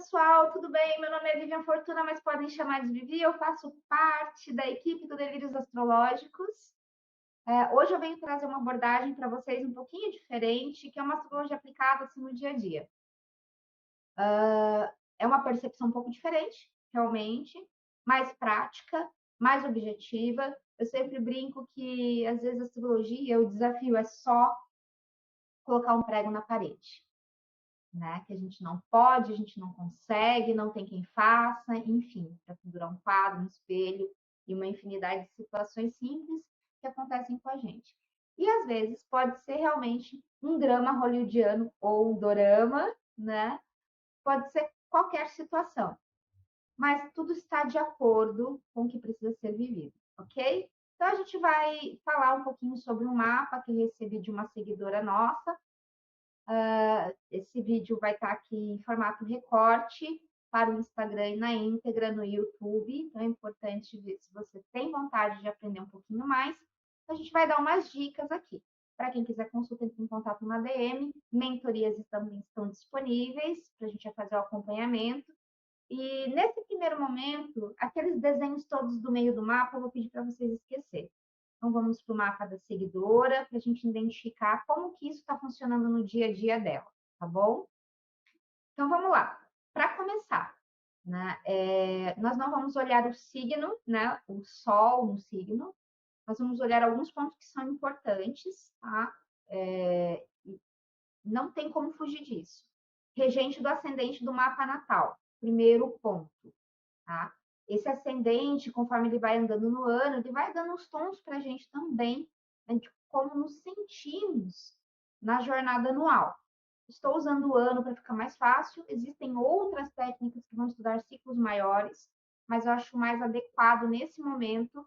pessoal, tudo bem? Meu nome é Vivian Fortuna, mas podem chamar de Vivi. Eu faço parte da equipe do Delírios Astrológicos. Hoje eu venho trazer uma abordagem para vocês um pouquinho diferente, que é uma astrologia aplicada assim, no dia a dia. É uma percepção um pouco diferente, realmente, mais prática, mais objetiva. Eu sempre brinco que, às vezes, a astrologia, o desafio é só colocar um prego na parede. Né? Que a gente não pode, a gente não consegue, não tem quem faça, enfim, para pendurar um quadro, um espelho e uma infinidade de situações simples que acontecem com a gente. E às vezes pode ser realmente um drama hollywoodiano ou um dorama, né? Pode ser qualquer situação, mas tudo está de acordo com o que precisa ser vivido, ok? Então a gente vai falar um pouquinho sobre um mapa que eu recebi de uma seguidora nossa. Esse vídeo vai estar aqui em formato recorte para o Instagram e na íntegra no YouTube. Então é importante ver se você tem vontade de aprender um pouquinho mais. A gente vai dar umas dicas aqui. Para quem quiser consulta, entre em contato na DM. Mentorias também estão disponíveis para a gente fazer o acompanhamento. E nesse primeiro momento, aqueles desenhos todos do meio do mapa, eu vou pedir para vocês esquecerem. Então, vamos para o mapa da seguidora, para a gente identificar como que isso está funcionando no dia a dia dela, tá bom? Então, vamos lá. Para começar, né, nós não vamos olhar o signo, né, o sol no signo, nós vamos olhar alguns pontos que são importantes, tá? Não tem como fugir disso. Regente do ascendente do mapa natal, primeiro ponto, tá? Esse ascendente, conforme ele vai andando no ano, ele vai dando os tons para a gente também, né, de como nos sentimos na jornada anual. Estou usando o ano para ficar mais fácil, existem outras técnicas que vão estudar ciclos maiores, mas eu acho mais adequado nesse momento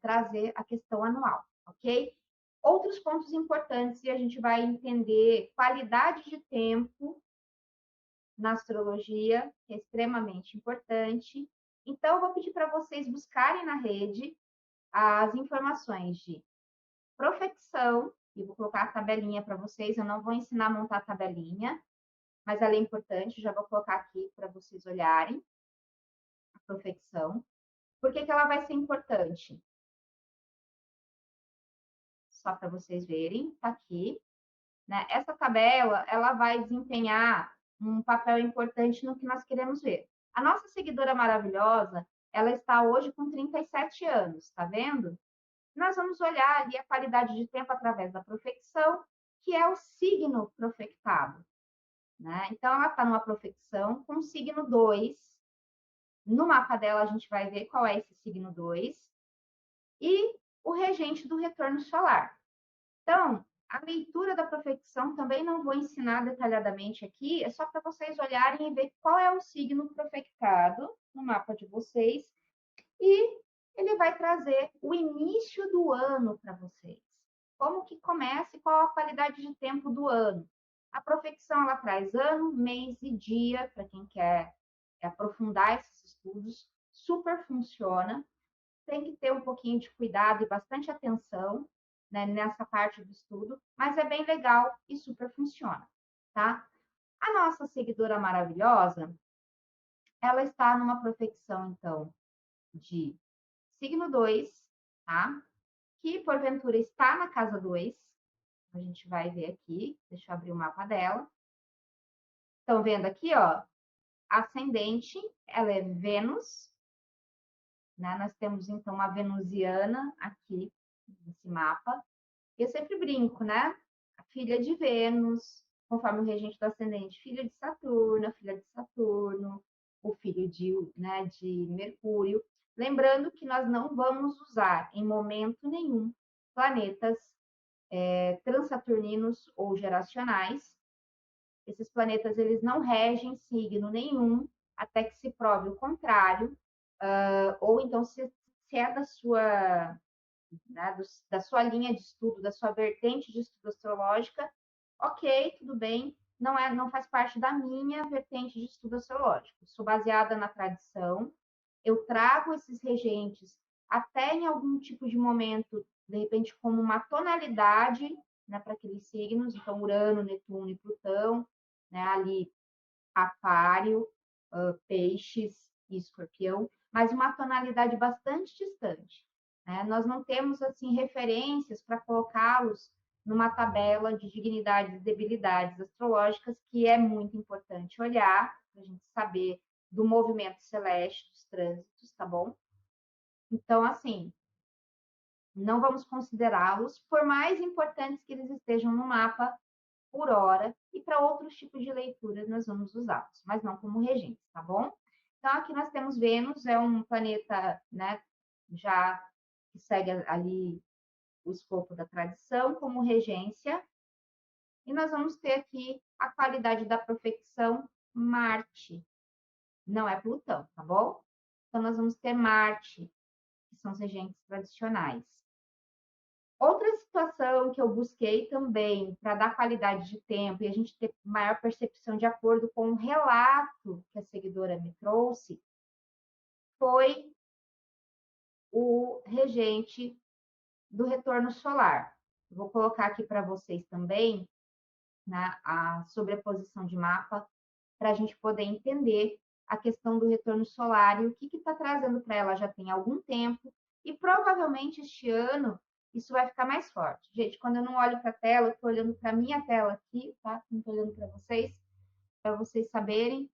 trazer a questão anual, ok? Outros pontos importantes, e a gente vai entender qualidade de tempo na astrologia, que é extremamente importante. Então, eu vou pedir para vocês buscarem na rede as informações de profecção, e vou colocar a tabelinha para vocês. Eu não vou ensinar a montar a tabelinha, mas ela é importante, já vou colocar aqui para vocês olharem a profecção. Por que ela vai ser importante? Só para vocês verem, está aqui. Né? Essa tabela, ela vai desempenhar um papel importante no que nós queremos ver. A nossa seguidora maravilhosa, ela está hoje com 37 anos, tá vendo? Nós vamos olhar ali a qualidade de tempo através da profecção, que é o signo profectado. Né? Então, ela está numa profecção com o signo 2. No mapa dela, a gente vai ver qual é esse signo 2. E o regente do retorno solar. Então, a leitura da profecção também não vou ensinar detalhadamente aqui, é só para vocês olharem e ver qual é o signo profetado no mapa de vocês e ele vai trazer o início do ano para vocês. Como que começa e qual a qualidade de tempo do ano. A profecção, ela traz ano, mês e dia, para quem quer aprofundar esses estudos, super funciona. Tem que ter um pouquinho de cuidado e bastante atenção, né, nessa parte do estudo, mas é bem legal e super funciona, tá? A nossa seguidora maravilhosa, ela está numa profecção, então, de signo 2, tá? Que, porventura, está na casa 2. A gente vai ver aqui, deixa eu abrir o mapa dela. Estão vendo aqui, ó, ascendente, ela é Vênus, né? Nós temos, então, uma venusiana aqui nesse mapa. Eu sempre brinco, né? A filha de Vênus, conforme o regente do ascendente, filha de Saturno, a filha de Saturno, o filho de Mercúrio. Lembrando que nós não vamos usar em momento nenhum planetas transaturninos ou geracionais. Esses planetas eles não regem signo nenhum até que se prove o contrário, ou então se é da sua né, da sua linha de estudo, da sua vertente de estudo astrológica, ok, tudo bem, não faz parte da minha vertente de estudo astrológico. Sou baseada na tradição, eu trago esses regentes até em algum tipo de momento, de repente, como uma tonalidade, né, para aqueles signos, então Urano, Netuno e Plutão, né, ali Aquário, Peixes e Escorpião, mas uma tonalidade bastante distante, né? Nós não temos assim referências para colocá-los numa tabela de dignidades e debilidades astrológicas, que é muito importante olhar para a gente saber do movimento celeste, dos trânsitos, tá bom? Então, assim, não vamos considerá-los, por mais importantes que eles estejam no mapa por hora, e para outros tipos de leitura nós vamos usá-los, mas não como regentes, tá bom? Então, aqui nós temos Vênus, é um planeta, né, já que segue ali o escopo da tradição como regência, e nós vamos ter aqui a qualidade da profecção Marte, não é Plutão, tá bom? Então, nós vamos ter Marte, que são os regentes tradicionais. Outra situação que eu busquei também para dar qualidade de tempo e a gente ter maior percepção de acordo com o relato que a seguidora me trouxe foi o regente do retorno solar. Vou colocar aqui para vocês também, né, a sobreposição de mapa para a gente poder entender a questão do retorno solar e o que está trazendo para ela já tem algum tempo e provavelmente este ano isso vai ficar mais forte. Gente, quando eu não olho para a tela, eu estou olhando para a minha tela aqui, tá? Não estou olhando para vocês saberem,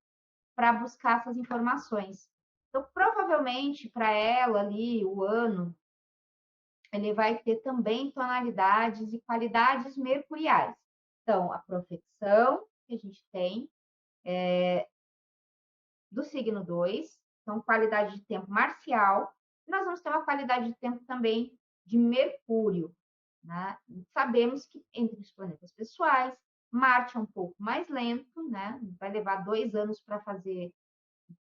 para buscar essas informações. Então, provavelmente, para ela ali, o ano, ele vai ter também tonalidades e qualidades mercuriais. Então, a profecção que a gente tem do signo 2, então qualidade de tempo marcial. Nós vamos ter uma qualidade de tempo também de Mercúrio, né? Sabemos que entre os planetas pessoais, Marte é um pouco mais lento, né? Vai levar 2 anos para fazer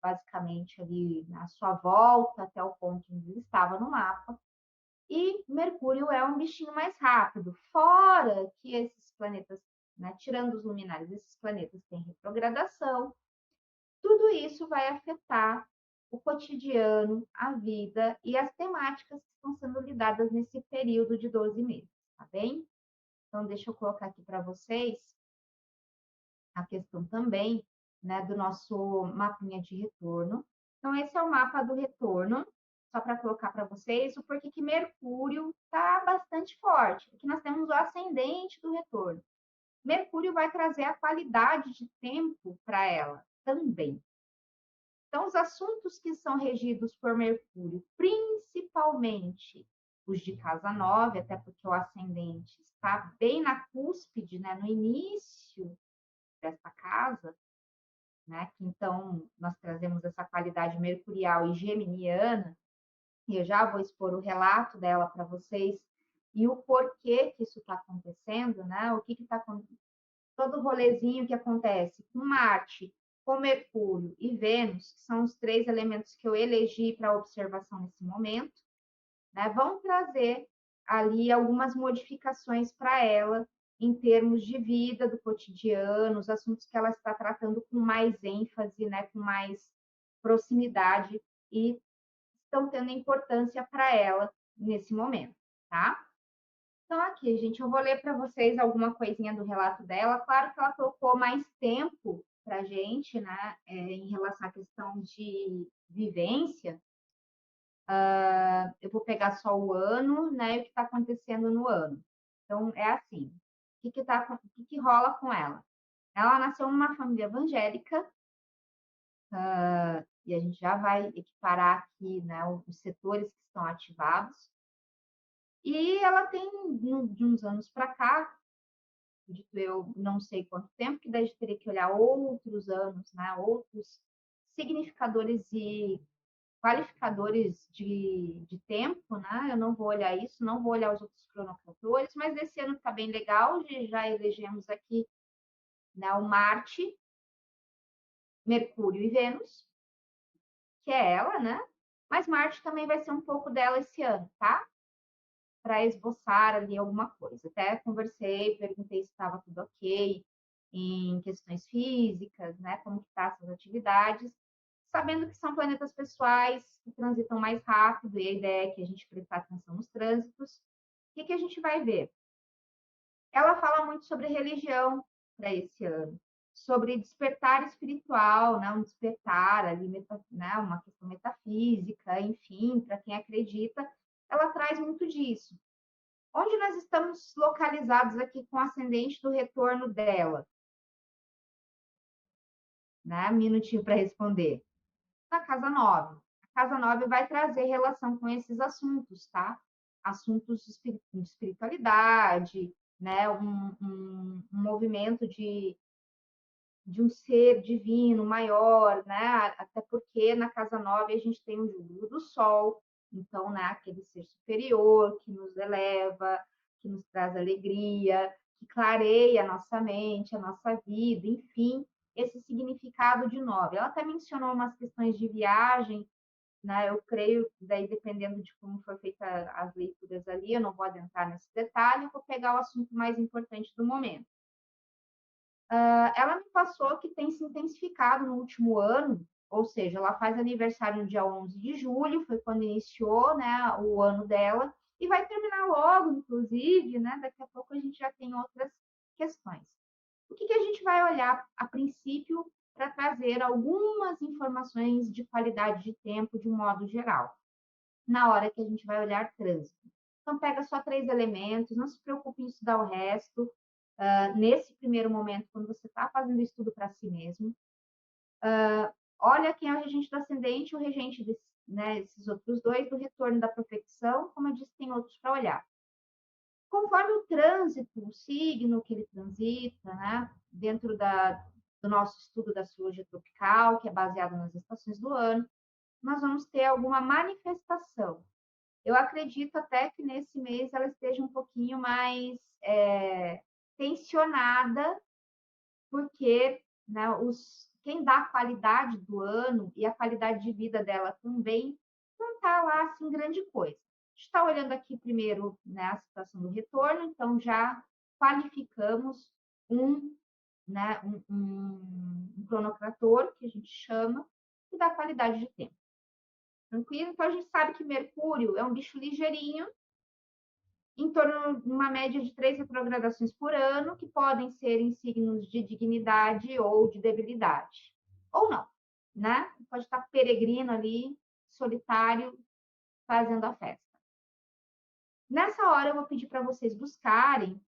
basicamente ali a sua volta até o ponto onde ele estava no mapa. E Mercúrio é um bichinho mais rápido, fora que esses planetas, né, tirando os luminares, esses planetas têm retrogradação. Tudo isso vai afetar o cotidiano, a vida e as temáticas que estão sendo lidadas nesse período de 12 meses, tá bem? Então, deixa eu colocar aqui para vocês a questão também, né, do nosso mapinha de retorno. Então, esse é o mapa do retorno, só para colocar para vocês o porquê que Mercúrio está bastante forte. Aqui nós temos o ascendente do retorno. Mercúrio vai trazer a qualidade de tempo para ela também. Então, os assuntos que são regidos por Mercúrio, principalmente os de casa 9, até porque o ascendente está bem na cúspide, né, no início dessa casa, né, que então nós trazemos essa qualidade mercurial e geminiana, e eu já vou expor o relato dela para vocês e o porquê que isso está acontecendo, né, o que está acontecendo, todo o rolezinho que acontece com Marte, com Mercúrio e Vênus, que são os 3 elementos que eu elegi para observação nesse momento, né, vão trazer ali algumas modificações para ela em termos de vida do cotidiano, os assuntos que ela está tratando com mais ênfase, né, com mais proximidade e estão tendo importância para ela nesse momento, tá? Então, aqui, gente, eu vou ler para vocês alguma coisinha do relato dela. Claro que ela colocou mais tempo para a gente, né, em relação à questão de vivência. Eu vou pegar só o ano, né, e o que está acontecendo no ano. Então, é assim, o que rola com ela? Ela nasceu numa família evangélica, e a gente já vai equiparar aqui, né, os setores que estão ativados. E ela tem, de uns anos para cá, dito eu não sei quanto tempo, que daí teria que olhar outros anos, né, outros significadores e qualificadores de tempo, né? Eu não vou olhar isso, não vou olhar os outros cronofatores, mas esse ano está bem legal, já elegemos aqui, né, o Marte, Mercúrio e Vênus, que é ela, né? Mas Marte também vai ser um pouco dela esse ano, tá? Para esboçar ali alguma coisa. Até conversei, perguntei se estava tudo ok em questões físicas, né? Como que tá essas atividades, sabendo que são planetas pessoais que transitam mais rápido, e a ideia é que a gente prestar atenção nos trânsitos. O que a gente vai ver? Ela fala muito sobre religião para esse ano, sobre despertar espiritual, né? Um despertar ali, né? Uma questão metafísica, enfim, para quem acredita, ela traz muito disso. Onde nós estamos localizados aqui com o ascendente do retorno dela? Né? Um minutinho para responder. Na casa 9. A casa 9 vai trazer relação com esses assuntos, tá? Assuntos de espiritualidade, né? Um movimento de um ser divino maior, né? Até porque na casa 9 a gente tem o jugo do sol, então, né, aquele ser superior que nos eleva, que nos traz alegria, que clareia a nossa mente, a nossa vida, enfim, esse significado de 9. Ela até mencionou umas questões de viagem, né? Eu creio, daí dependendo de como for feita as leituras ali, eu não vou adentrar nesse detalhe, vou pegar o assunto mais importante do momento. Ela me passou que tem se intensificado no último ano, ou seja, ela faz aniversário no dia 11 de julho, foi quando iniciou, né, o ano dela, e vai terminar logo, inclusive, né, daqui a pouco a gente já tem outras questões. O que a gente vai olhar a princípio para trazer algumas informações de qualidade de tempo de um modo geral, na hora que a gente vai olhar trânsito. Então, pega só 3 elementos, não se preocupe em estudar o resto, nesse primeiro momento, quando você está fazendo estudo para si mesmo. Olha quem é o regente do ascendente, o regente desses, né, esses outros dois, do retorno da profecção, como eu disse, tem outros para olhar. Conforme o trânsito, o signo que ele transita, né, dentro do nosso estudo da astrologia tropical, que é baseado nas estações do ano, nós vamos ter alguma manifestação. Eu acredito até que nesse mês ela esteja um pouquinho mais tensionada, porque, né, quem dá a qualidade do ano e a qualidade de vida dela também não está lá assim grande coisa. A gente está olhando aqui primeiro, né, a situação do retorno, então já qualificamos né, um cronocrator, que a gente chama, que dá qualidade de tempo. Tranquilo? Então a gente sabe que Mercúrio é um bicho ligeirinho, em torno de uma média de 3 retrogradações por ano, que podem ser em signos de dignidade ou de debilidade. Ou não, né? Pode estar peregrino ali, solitário, fazendo a festa. Nessa hora, eu vou pedir para vocês buscarem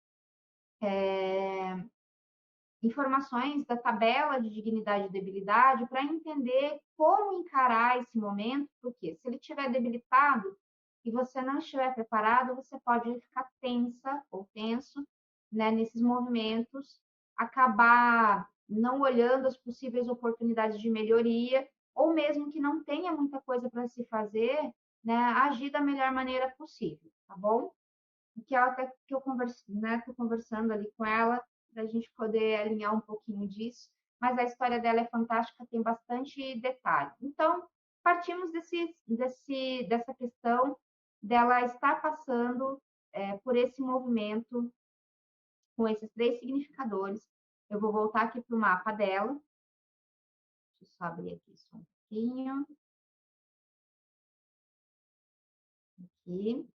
informações da tabela de dignidade e debilidade para entender como encarar esse momento, porque se ele estiver debilitado, e você não estiver preparado, você pode ficar tensa ou tenso, né, nesses movimentos, acabar não olhando as possíveis oportunidades de melhoria, ou mesmo que não tenha muita coisa para se fazer, né, agir da melhor maneira possível, tá bom? Que ela até que eu converso, né, tô conversando ali com ela para a gente poder alinhar um pouquinho disso, mas a história dela é fantástica, tem bastante detalhe. Então, partimos dessa questão dela estar passando por esse movimento com esses 3 significadores. Eu vou voltar aqui para o mapa dela. Deixa eu só abrir aqui só um pouquinho. Aqui.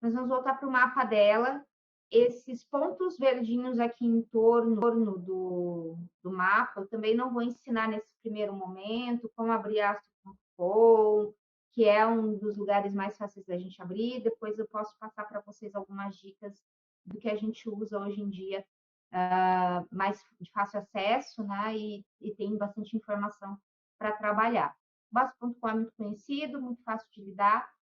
Nós vamos voltar para o mapa dela. Esses pontos verdinhos aqui em torno do mapa, eu também não vou ensinar nesse primeiro momento como abrir astro.com, que é um dos lugares mais fáceis da gente abrir. Depois eu posso passar para vocês algumas dicas do que a gente usa hoje em dia, mais de fácil acesso, né? E tem bastante informação para trabalhar. O Basto.com é muito conhecido, muito fácil de lidar.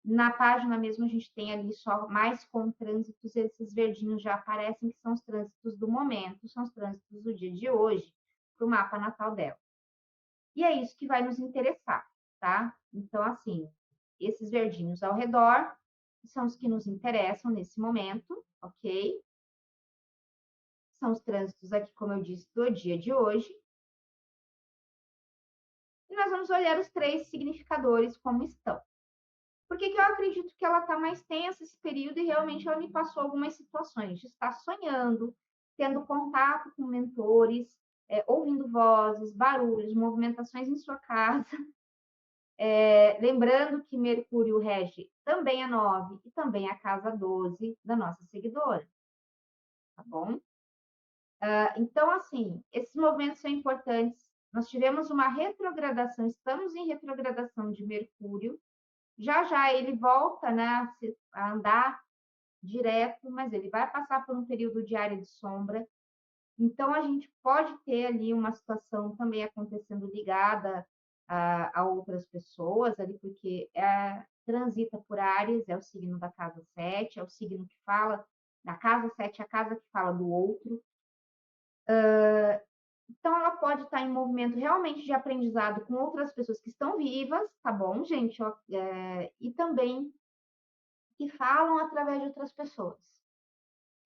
Na página mesmo a gente tem ali só mais com trânsitos, esses verdinhos já aparecem, que são os trânsitos do momento, são os trânsitos do dia de hoje, para o mapa natal dela. E é isso que vai nos interessar, tá? Então, assim, esses verdinhos ao redor são os que nos interessam nesse momento, ok? São os trânsitos aqui, como eu disse, do dia de hoje. E nós vamos olhar os 3 significadores como estão. Por que eu acredito que ela está mais tensa esse período e realmente ela me passou algumas situações de estar sonhando, tendo contato com mentores, ouvindo vozes, barulhos, movimentações em sua casa. Lembrando que Mercúrio rege também a 9 e também a casa 12 da nossa seguidora. Tá bom? Então, assim, esses movimentos são importantes. Nós tivemos uma retrogradação, estamos em retrogradação de Mercúrio. Já já ele volta, né, a andar direto, mas ele vai passar por um período de área de sombra. Então, a gente pode ter ali uma situação também acontecendo ligada a outras pessoas, ali, porque transita por Áries, é o signo da casa 7, é o signo que fala, da casa 7 é a casa que fala do outro. Então, ela pode estar em movimento realmente de aprendizado com outras pessoas que estão vivas, tá bom, gente? E também que falam através de outras pessoas.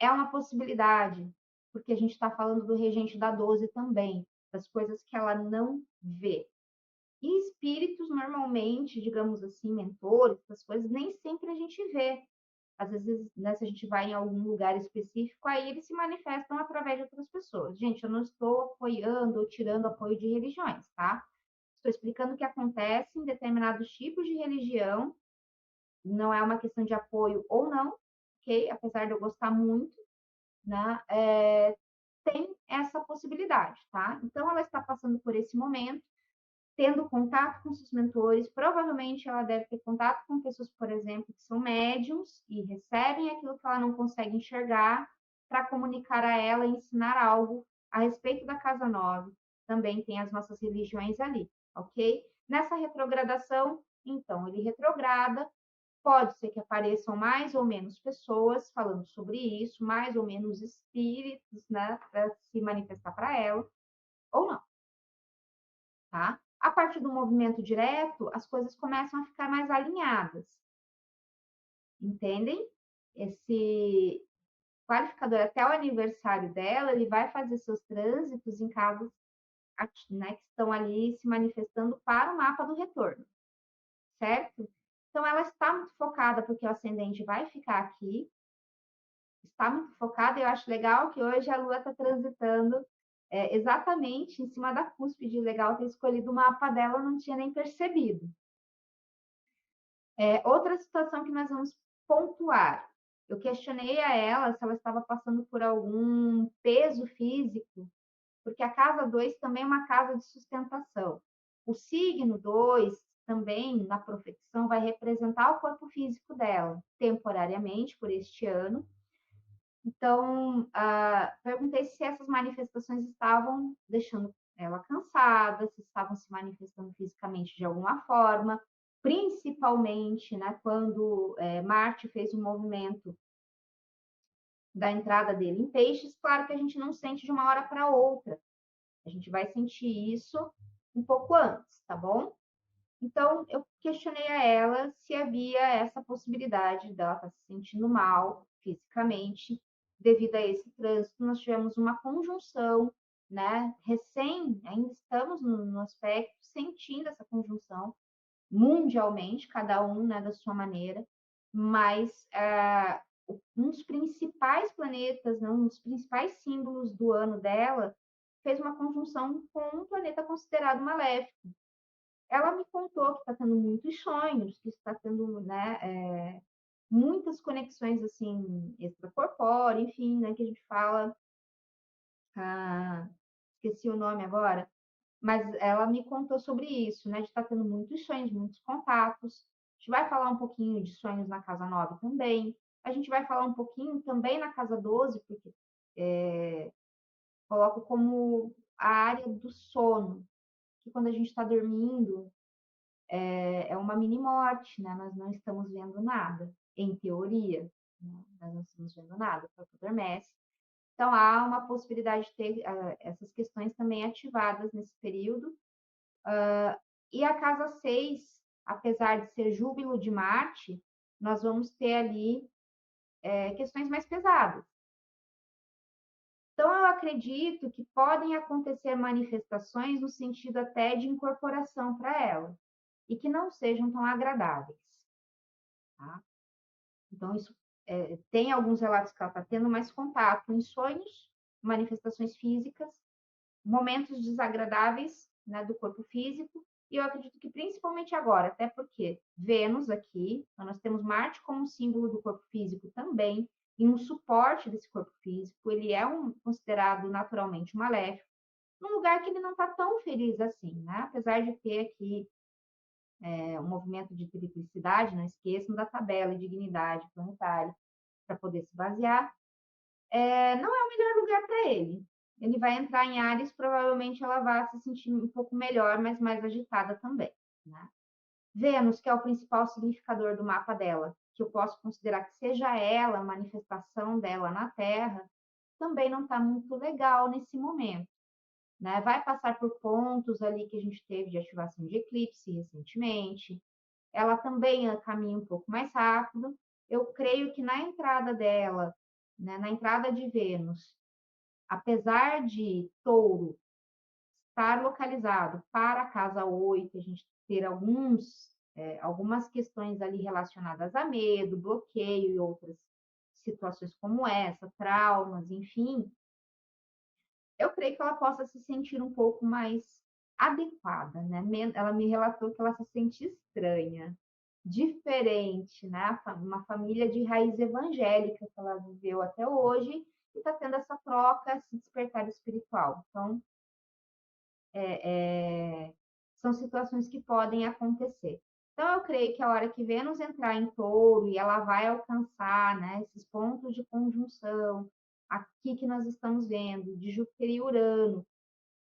É uma possibilidade, porque a gente está falando do regente da 12 também, das coisas que ela não vê. E espíritos, normalmente, digamos assim, mentores, essas coisas, nem sempre a gente vê. Às vezes, né, se a gente vai em algum lugar específico, aí eles se manifestam através de outras pessoas. Gente, eu não estou apoiando ou tirando apoio de religiões, tá? Estou explicando o que acontece em determinados tipos de religião. Não é uma questão de apoio ou não, ok? Apesar de eu gostar muito, né? Tem essa possibilidade, tá? Então, ela está passando por esse momento, tendo contato com seus mentores, provavelmente ela deve ter contato com pessoas, por exemplo, que são médiums e recebem aquilo que ela não consegue enxergar para comunicar a ela e ensinar algo a respeito da casa 9. Também tem as nossas religiões ali, ok? Nessa retrogradação, então, ele retrograda, pode ser que apareçam mais ou menos pessoas falando sobre isso, mais ou menos espíritos, né, para se manifestar para ela, ou não, tá? A partir do movimento direto, as coisas começam a ficar mais alinhadas, entendem? Esse qualificador, até o aniversário dela, ele vai fazer seus trânsitos em casas, né, que estão ali se manifestando para o mapa do retorno, certo? Então, ela está muito focada, porque o ascendente vai ficar aqui, está muito focada, e eu acho legal que hoje a Lua está transitando exatamente em cima da cúspide. Legal ter escolhido o mapa dela, eu não tinha nem percebido. Outra situação que nós vamos pontuar. Eu questionei a ela se ela estava passando por algum peso físico, porque a casa 2 também é uma casa de sustentação. O signo 2 também, na profissão, vai representar o corpo físico dela, temporariamente, por este ano. Então, perguntei se essas manifestações estavam deixando ela cansada, se estavam se manifestando fisicamente de alguma forma, principalmente, né, quando Marte fez um movimento da entrada dele em peixes. Claro que a gente não sente de uma hora para outra, a gente vai sentir isso um pouco antes, tá bom? Então, eu questionei a ela se havia essa possibilidade dela estar se sentindo mal fisicamente devido a esse trânsito. Nós tivemos uma conjunção, né? Ainda estamos no aspecto sentindo essa conjunção mundialmente, cada um, né, da sua maneira, mas um dos principais planetas, né, um dos principais símbolos do ano dela, fez uma conjunção com um planeta considerado maléfico. Ela me contou que está tendo muitos sonhos, que está tendo, né, muitas conexões assim extracorpóreas, enfim, né, que a gente fala, esqueci o nome agora, mas ela me contou sobre isso, né, de estar tendo muitos sonhos, muitos contatos. A gente vai falar um pouquinho de sonhos na casa 9 também. A gente vai falar um pouquinho também na casa 12, porque coloco como a área do sono, que quando a gente está dormindo, é uma mini morte, né? Nós não estamos vendo nada, em teoria, né? Nós não estamos vendo nada, o corpo adormece. Então, há uma possibilidade de ter essas questões também ativadas nesse período. E a casa 6, apesar de ser júbilo de Marte, nós vamos ter ali questões mais pesadas. Então, eu acredito que podem acontecer manifestações no sentido até de incorporação para ela, e que não sejam tão agradáveis. Tá? Então, isso tem alguns relatos que ela está tendo mais contato em sonhos, manifestações físicas, momentos desagradáveis, né, do corpo físico, e eu acredito que principalmente agora, até porque Vênus aqui, nós temos Marte como símbolo do corpo físico também, e um suporte desse corpo físico, ele é considerado naturalmente um maléfico, num lugar que ele não está tão feliz assim, né? Apesar de ter aqui um movimento de triplicidade, não esqueçam da tabela de dignidade planetária para poder se basear, não é o melhor lugar para ele. Ele vai entrar em Áries, provavelmente ela vai se sentir um pouco melhor, mas mais agitada também, né? Vênus, que é o principal significador do mapa dela, que eu posso considerar que seja ela, a manifestação dela na Terra, também não está muito legal nesse momento, né? Vai passar por pontos ali que a gente teve de ativação de eclipse recentemente. Ela também caminha um pouco mais rápido. Eu creio que na entrada dela, né, na entrada de Vênus, apesar de Touro estar localizado para a casa 8, a gente ter algumas questões ali relacionadas a medo, bloqueio e outras situações como essa, traumas, enfim, eu creio que ela possa se sentir um pouco mais adequada, né? Ela me relatou que ela se sente estranha, diferente, né? Uma família de raiz evangélica que ela viveu até hoje e está tendo essa troca, esse despertar espiritual. Então, são situações que podem acontecer. Então, eu creio que a hora que Vênus entrar em Touro e ela vai alcançar, né, esses pontos de conjunção, aqui que nós estamos vendo, de Júpiter e Urano,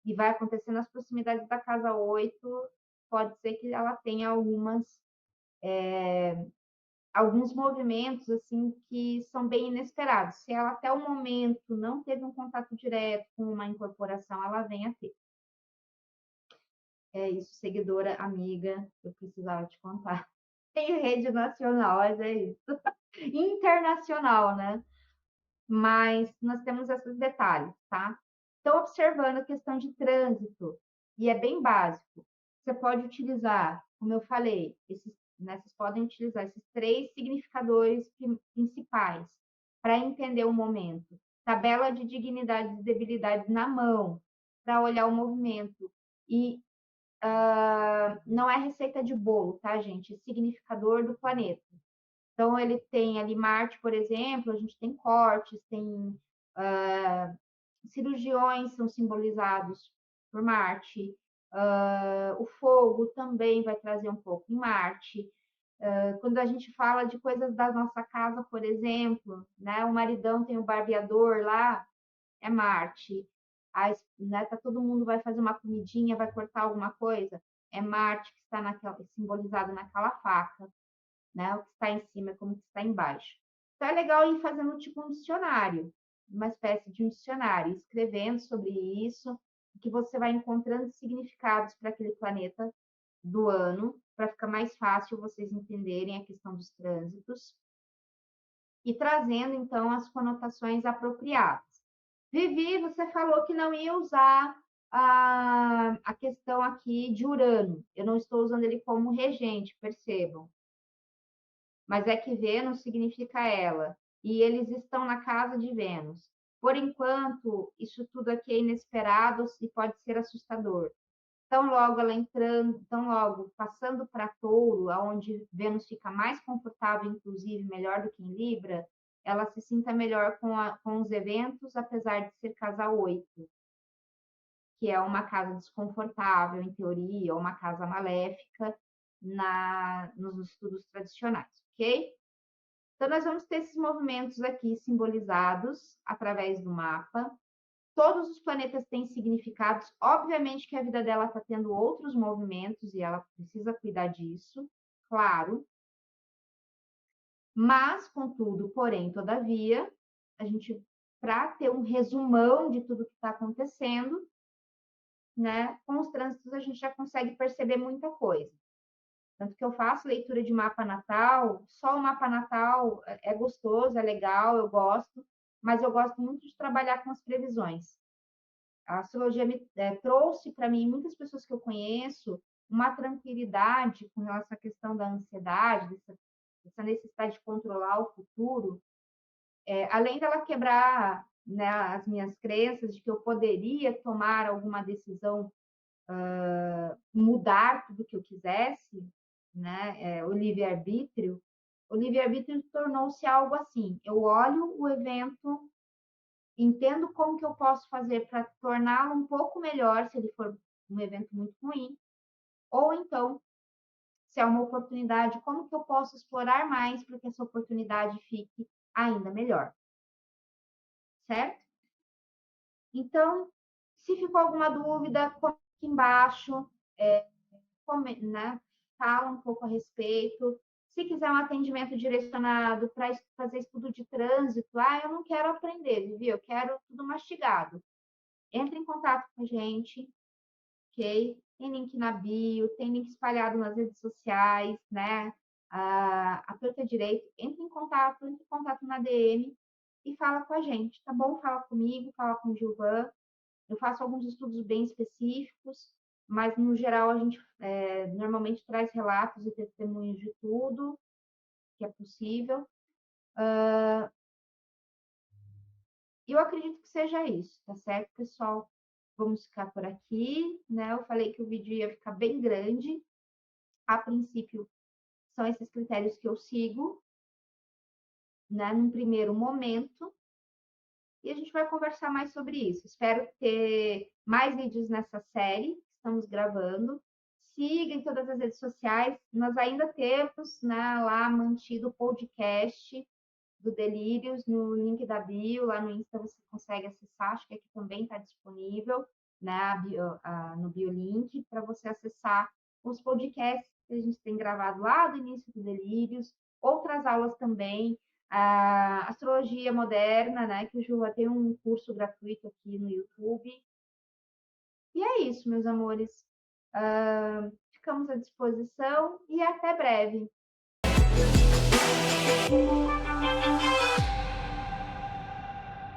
e vai acontecer nas proximidades da casa 8, pode ser que ela tenha alguns movimentos assim que são bem inesperados. Se ela até o momento não teve um contato direto com uma incorporação, ela vem a ter. É isso, seguidora, amiga, eu precisava te contar. Tem rede nacional, mas é isso. Internacional, né? Mas nós temos esses detalhes, tá? Então, observando a questão de trânsito, e é bem básico, você pode utilizar, como eu falei, vocês podem utilizar esses 3 significadores principais para entender o momento. Tabela de dignidades e debilidades na mão, para olhar o movimento. E não é receita de bolo, tá, gente? É significador do planeta. Então, ele tem ali Marte, por exemplo, a gente tem cortes, tem cirurgiões são simbolizados por Marte, o fogo também vai trazer um pouco em Marte. Quando a gente fala de coisas da nossa casa, por exemplo, né, o maridão tem o barbeador lá, é Marte. Né, tá, todo mundo vai fazer uma comidinha, vai cortar alguma coisa, é Marte que está simbolizado naquela faca, né? O que está em cima é como o que está embaixo. Então é legal ir fazendo tipo um dicionário, uma espécie de um dicionário, escrevendo sobre isso, que você vai encontrando significados para aquele planeta do ano, para ficar mais fácil vocês entenderem a questão dos trânsitos e trazendo então as conotações apropriadas. Vivi, você falou que não ia usar a questão aqui de Urano. Eu não estou usando ele como regente, percebam. Mas é que Vênus significa ela, e eles estão na casa de Vênus. Por enquanto, isso tudo aqui é inesperado e pode ser assustador. Tão logo ela entrando, tão logo passando para Touro, aonde Vênus fica mais confortável, inclusive melhor do que em Libra, ela se sinta melhor com os eventos, apesar de ser casa 8, que é uma casa desconfortável, em teoria, ou uma casa maléfica nos estudos tradicionais, ok? Então, nós vamos ter esses movimentos aqui simbolizados através do mapa. Todos os planetas têm significados. Obviamente que a vida dela está tendo outros movimentos e ela precisa cuidar disso, claro. Mas, contudo, porém, todavia, a gente, para ter um resumão de tudo que está acontecendo, né, com os trânsitos a gente já consegue perceber muita coisa. Tanto que eu faço leitura de mapa natal, só o mapa natal é gostoso, é legal, eu gosto, mas eu gosto muito de trabalhar com as previsões. A astrologia trouxe para mim, muitas pessoas que eu conheço, uma tranquilidade com relação à questão da ansiedade, dessa necessidade de controlar o futuro, além dela quebrar, né, as minhas crenças de que eu poderia tomar alguma decisão, mudar tudo que eu quisesse, né, o livre-arbítrio, O livre-arbítrio tornou-se algo assim. Eu olho o evento, entendo como que eu posso fazer para torná-lo um pouco melhor, se ele for um evento muito ruim, ou então, se é uma oportunidade, como que eu posso explorar mais para que essa oportunidade fique ainda melhor, certo? Então, se ficou alguma dúvida, comenta aqui embaixo, né? Fala um pouco a respeito. Se quiser um atendimento direcionado para fazer estudo de trânsito, eu não quero aprender, viu? Eu quero tudo mastigado. Entre em contato com a gente, ok? Tem link na bio, tem link espalhado nas redes sociais, né? Aperta direito, entre em contato na DM e fala com a gente, tá bom? Fala comigo, fala com o Gilvan. Eu faço alguns estudos bem específicos, mas no geral a gente normalmente traz relatos e testemunhos de tudo que é possível. E eu acredito que seja isso, tá certo, pessoal? Vamos ficar por aqui, né? Eu falei que o vídeo ia ficar bem grande. A princípio, são esses critérios que eu sigo, né? Num primeiro momento. E a gente vai conversar mais sobre isso. Espero ter mais vídeos nessa série que estamos gravando. Siga em todas as redes sociais. Nós ainda temos, né, lá mantido o podcast do Delírios no link da bio, lá no Insta você consegue acessar, acho que aqui também está disponível, né, no biolink, para você acessar os podcasts que a gente tem gravado lá do início do Delírios, outras aulas também, a astrologia moderna, né, que o Ju tem um curso gratuito aqui no YouTube. E é isso, meus amores. Ficamos à disposição e até breve.